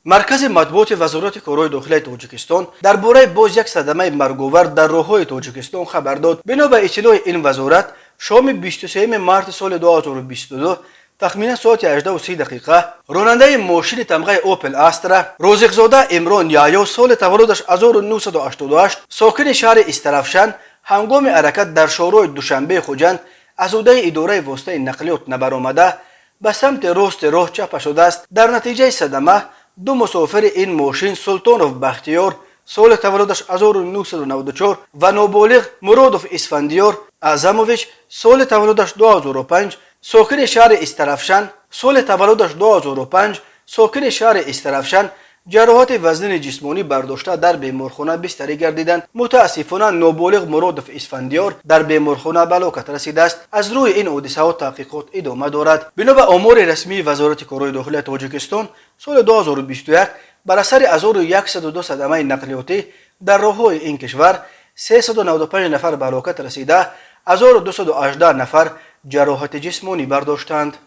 مرکز مطبوعات وزارت کارهای داخلی تاجیکستان درباره باز یک صدمه مرگاور در راههای تاجیکستان خبر داد. بنا به اطلاع این وزارت شام 23 مارس سال 2022 تخمینا ساعت 18:30 راننده ماشین تمغه اوپل استرا روزقزاده عمران یحیی سال تولدش 1988 ساکن شهر استرافشان هنگام حرکت در شهرهای دوشنبه خوجند از عهده اداره واسطه نقلیات نبرآمده به سمت راست راه چپ شده است. در نتیجه صدمه دو مسافر این ماشین سلطانوف بختیار سال تولدش 1994 و نابالغ مرادوف اسفندیار اعظمویچ سال تولدش 2005 ساکن شهر استرافشان سال تولدش 2005 ساکن شهر استرافشان جراحات وزن جسمانی برداشته در بیمارخانه بستری گردیدند. متاسفانه نابالغ مرادوف اسفندیار در بیمارخانه به هلاکت رسیده است. از روی این حادثه ها تحقیقات ادامه دارد. بنا به آمار رسمی وزارت کارهای داخلی تاجیکستان سال 2021 بر اثر 1102 صدمه نقلیاتی در راههای این کشور 395 نفر به هلاکت رسیده، 1218 نفر جراحت جسمانی برداشتند.